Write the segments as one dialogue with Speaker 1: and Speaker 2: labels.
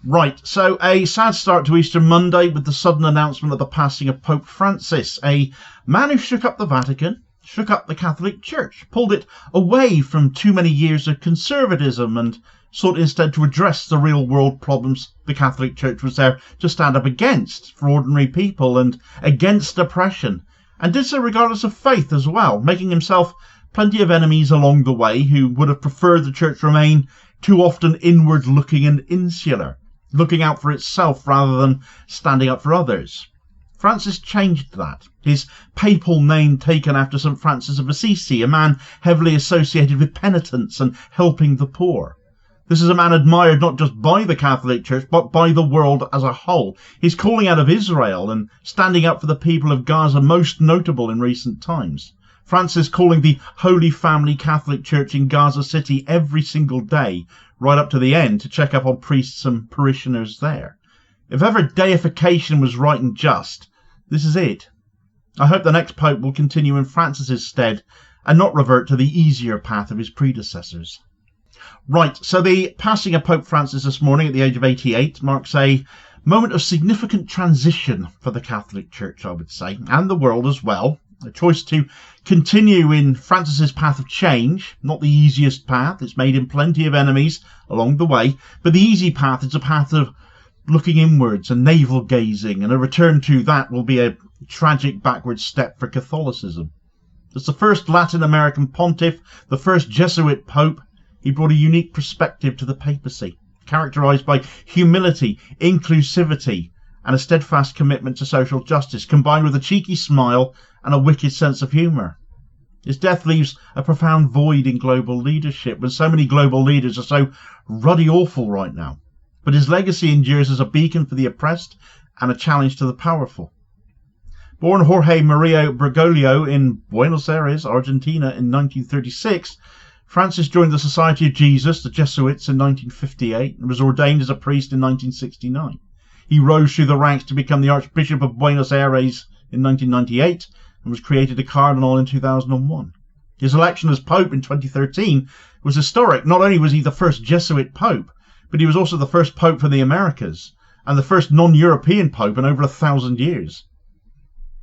Speaker 1: Right, so a sad start to Easter Monday with the sudden announcement of the passing of Pope Francis, a man who shook up the Vatican, shook up the Catholic Church, pulled it away from too many years of conservatism and sought instead to address the real world problems the Catholic Church was there to stand up against for ordinary people and against oppression, and did so regardless of faith as well, making himself plenty of enemies along the way who would have preferred the Church remain too often inward looking and insular, looking out for itself rather than standing up for others. Francis changed that. His papal name taken after St Francis of Assisi, a man heavily associated with penitence and helping the poor. This is a man admired not just by the Catholic Church, but by the world as a whole. His calling out of Israel and standing up for the people of Gaza most notable in recent times. Francis calling the Holy Family Catholic Church in Gaza City every single day, right up to the end, to check up on priests and parishioners there. If ever deification was right and just, this is it. I hope the next Pope will continue in Francis's stead and not revert to the easier path of his predecessors. Right, so the passing of Pope Francis this morning at the age of 88 marks a moment of significant transition for the Catholic Church, I would say, and the world as well. A choice to continue in Francis's path of change, not the easiest path. It's made him plenty of enemies along the way, but the easy path is a path of looking inwards and navel gazing, and a return to that will be a tragic backward step for Catholicism. As the first Latin American pontiff, the first Jesuit pope, he brought a unique perspective to the papacy, characterized by humility, inclusivity, and a steadfast commitment to social justice, combined with a cheeky smile and a wicked sense of humour. His death leaves a profound void in global leadership, when so many global leaders are so ruddy awful right now. But his legacy endures as a beacon for the oppressed and a challenge to the powerful. Born Jorge Maria Bergoglio in Buenos Aires, Argentina in 1936, Francis joined the Society of Jesus, the Jesuits, in 1958 and was ordained as a priest in 1969. He rose through the ranks to become the Archbishop of Buenos Aires in 1998 and was created a cardinal in 2001. His election as Pope in 2013 was historic. Not only was he the first Jesuit Pope, but he was also the first Pope from the Americas and the first non-European Pope in over 1,000 years.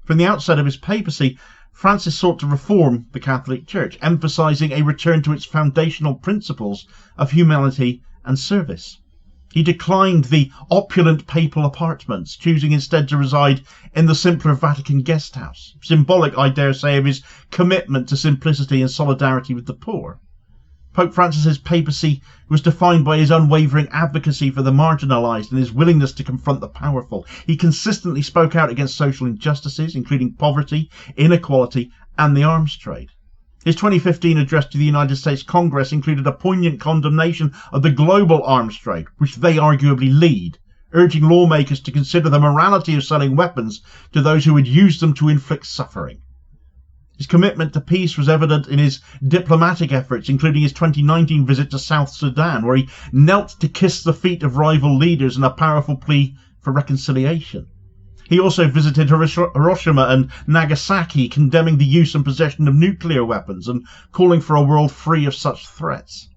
Speaker 1: From the outset of his papacy, Francis sought to reform the Catholic Church, emphasizing a return to its foundational principles of humanity and service. He declined the opulent papal apartments, choosing instead to reside in the simpler Vatican guest house, symbolic, I dare say, of his commitment to simplicity and solidarity with the poor. Pope Francis's papacy was defined by his unwavering advocacy for the marginalised and his willingness to confront the powerful. He consistently spoke out against social injustices, including poverty, inequality, and the arms trade. His 2015 address to the United States Congress included a poignant condemnation of the global arms trade, which they arguably lead, urging lawmakers to consider the morality of selling weapons to those who would use them to inflict suffering. His commitment to peace was evident in his diplomatic efforts, including his 2019 visit to South Sudan, where he knelt to kiss the feet of rival leaders in a powerful plea for reconciliation. He also visited Hiroshima and Nagasaki, condemning the use and possession of nuclear weapons and calling for a world free of such threats.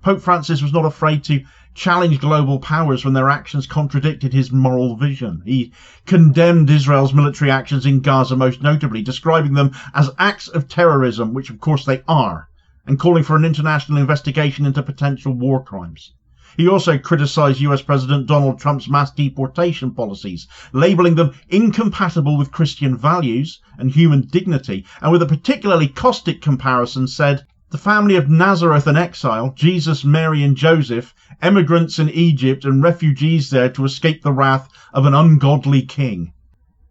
Speaker 1: Pope Francis was not afraid to challenge global powers when their actions contradicted his moral vision. He condemned Israel's military actions in Gaza most notably, describing them as acts of terrorism, which of course they are, and calling for an international investigation into potential war crimes. He also criticised US President Donald Trump's mass deportation policies, labelling them incompatible with Christian values and human dignity, and with a particularly caustic comparison said, "The family of Nazareth in exile, Jesus, Mary and Joseph, emigrants in Egypt and refugees there to escape the wrath of an ungodly king."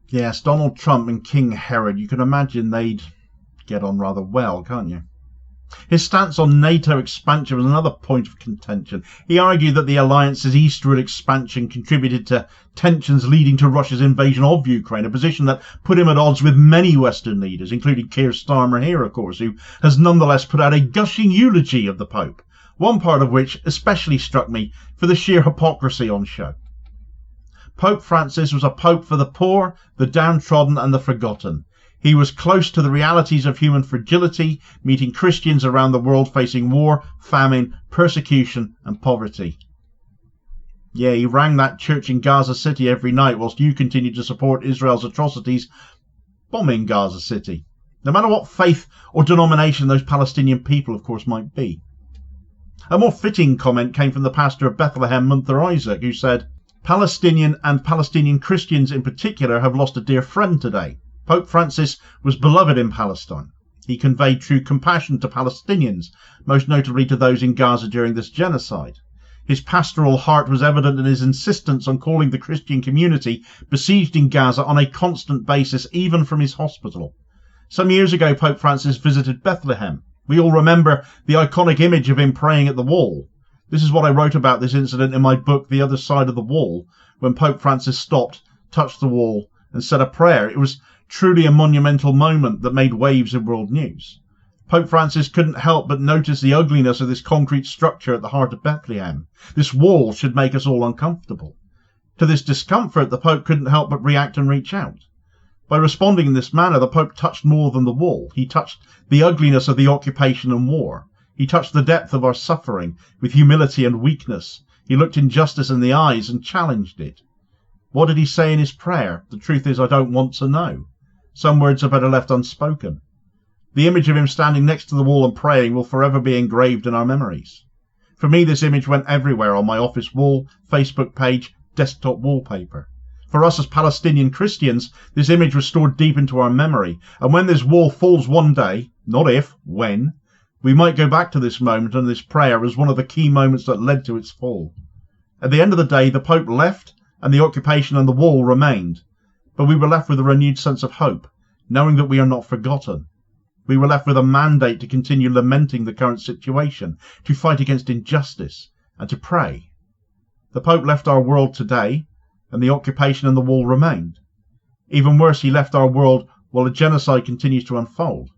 Speaker 1: Yes, Donald Trump and King Herod, you can imagine they'd get on rather well, can't you? His stance on NATO expansion was another point of contention. He argued that the alliance's eastward expansion contributed to tensions leading to Russia's invasion of Ukraine, a position that put him at odds with many Western leaders, including Keir Starmer here, of course, who has nonetheless put out a gushing eulogy of the Pope, one part of which especially struck me for the sheer hypocrisy on show. Pope Francis was a pope for the poor, the downtrodden and the forgotten. He was close to the realities of human fragility, meeting Christians around the world facing war, famine, persecution and poverty. Yeah, he rang that church in Gaza City every night whilst you continued to support Israel's atrocities, bombing Gaza City. No matter what faith or denomination those Palestinian people, of course, might be. A more fitting comment came from the pastor of Bethlehem, Munther Isaac, who said, Palestinian and Palestinian Christians in particular have lost a dear friend today. Pope Francis was beloved in Palestine. He conveyed true compassion to Palestinians, most notably to those in Gaza during this genocide. His pastoral heart was evident in his insistence on calling the Christian community besieged in Gaza on a constant basis, even from his hospital. Some years ago, Pope Francis visited Bethlehem. We all remember the iconic image of him praying at the wall. This is what I wrote about this incident in my book, The Other Side of the Wall, when Pope Francis stopped, touched the wall, and said a prayer. It was truly a monumental moment that made waves in world news. Pope Francis couldn't help but notice the ugliness of this concrete structure at the heart of Bethlehem. This wall should make us all uncomfortable. To this discomfort, the Pope couldn't help but react and reach out. By responding in this manner, the Pope touched more than the wall. He touched the ugliness of the occupation and war. He touched the depth of our suffering with humility and weakness. He looked injustice in the eyes and challenged it. What did he say in his prayer? The truth is, I don't want to know. Some words are better left unspoken. The image of him standing next to the wall and praying will forever be engraved in our memories. For me, this image went everywhere on my office wall, Facebook page, desktop wallpaper. For us as Palestinian Christians, this image was stored deep into our memory, and when this wall falls one day, not if, when, we might go back to this moment and this prayer as one of the key moments that led to its fall. At the end of the day, the Pope left and the occupation and the wall remained, but we were left with a renewed sense of hope, knowing that we are not forgotten. We were left with a mandate to continue lamenting the current situation, to fight against injustice, and to pray. The Pope left our world today, and the occupation and the wall remained. Even worse, he left our world while a genocide continues to unfold.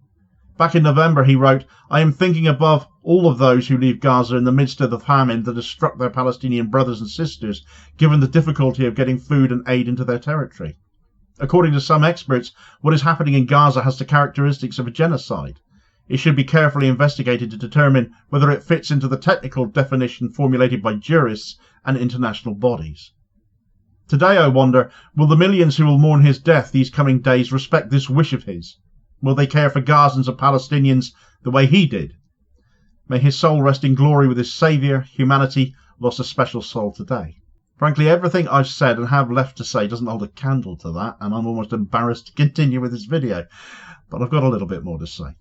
Speaker 1: Back in November, he wrote, I am thinking above all of those who leave Gaza in the midst of the famine that has struck their Palestinian brothers and sisters, given the difficulty of getting food and aid into their territory. According to some experts, what is happening in Gaza has the characteristics of a genocide. It should be carefully investigated to determine whether it fits into the technical definition formulated by jurists and international bodies. Today, I wonder, will the millions who will mourn his death these coming days respect this wish of his? Will they care for Gazans and Palestinians the way he did? May his soul rest in glory with his Saviour. Humanity lost a special soul today. Frankly, everything I've said and have left to say doesn't hold a candle to that, and I'm almost embarrassed to continue with this video, but I've got a little bit more to say.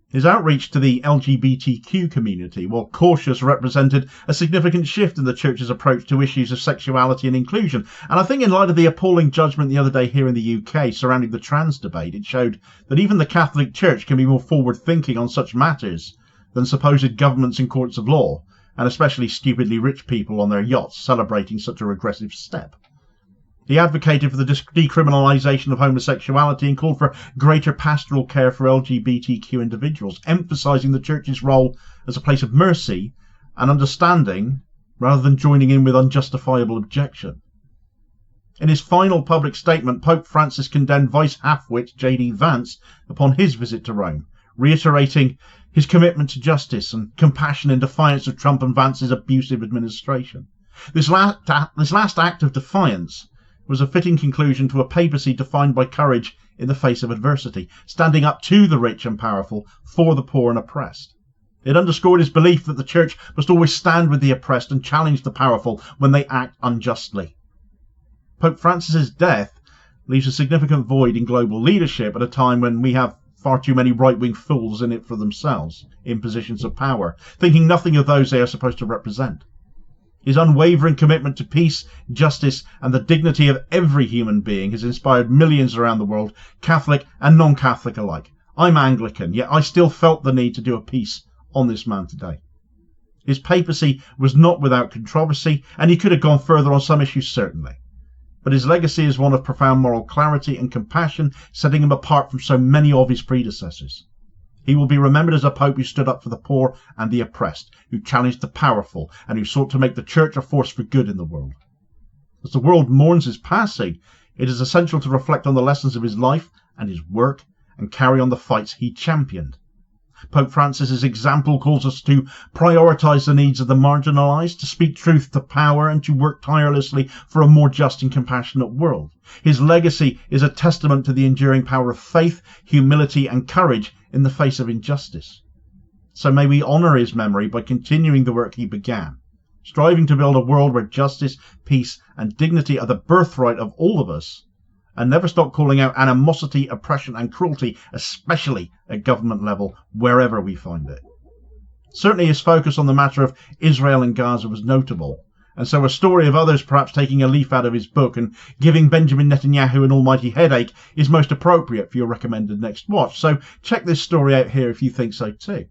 Speaker 1: His outreach to the LGBTQ community, while cautious, represented a significant shift in the Church's approach to issues of sexuality and inclusion. And I think in light of the appalling judgment the other day here in the UK surrounding the trans debate, it showed that even the Catholic Church can be more forward-thinking on such matters than supposed governments and courts of law, and especially stupidly rich people on their yachts celebrating such a regressive step. He advocated for the decriminalisation of homosexuality and called for greater pastoral care for LGBTQ individuals, emphasising the Church's role as a place of mercy and understanding rather than joining in with unjustifiable objection. In his final public statement, Pope Francis condemned Vice Halfwit J.D. Vance upon his visit to Rome, reiterating his commitment to justice and compassion in defiance of Trump and Vance's abusive administration. This last act of defiance was a fitting conclusion to a papacy defined by courage in the face of adversity, standing up to the rich and powerful, for the poor and oppressed. It underscored his belief that the Church must always stand with the oppressed and challenge the powerful when they act unjustly. Pope Francis's death leaves a significant void in global leadership at a time when we have far too many right-wing fools in it for themselves, in positions of power, thinking nothing of those they are supposed to represent. His unwavering commitment to peace, justice, and the dignity of every human being has inspired millions around the world, Catholic and non-Catholic alike. I'm Anglican, yet I still felt the need to do a piece on this man today. His papacy was not without controversy, and he could have gone further on some issues certainly. But his legacy is one of profound moral clarity and compassion, setting him apart from so many of his predecessors. He will be remembered as a pope who stood up for the poor and the oppressed, who challenged the powerful, and who sought to make the Church a force for good in the world. As the world mourns his passing, it is essential to reflect on the lessons of his life and his work and carry on the fights he championed. Pope Francis's example calls us to prioritise the needs of the marginalised, to speak truth to power, and to work tirelessly for a more just and compassionate world. His legacy is a testament to the enduring power of faith, humility and courage in the face of injustice. So may we honour his memory by continuing the work he began, striving to build a world where justice, peace and dignity are the birthright of all of us, and never stop calling out animosity, oppression and cruelty, especially at government level, wherever we find it. Certainly his focus on the matter of Israel and Gaza was notable, and so a story of others perhaps taking a leaf out of his book and giving Benjamin Netanyahu an almighty headache is most appropriate for your recommended next watch. So check this story out here if you think so too.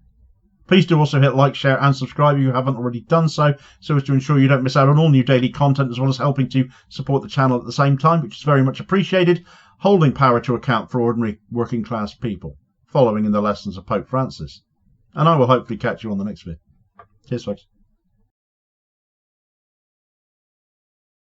Speaker 1: Please do also hit like, share and subscribe if you haven't already done so as to ensure you don't miss out on all new daily content, as well as helping to support the channel at the same time, which is very much appreciated, holding power to account for ordinary working class people, following in the lessons of Pope Francis. And I will hopefully catch you on the next video. Cheers folks.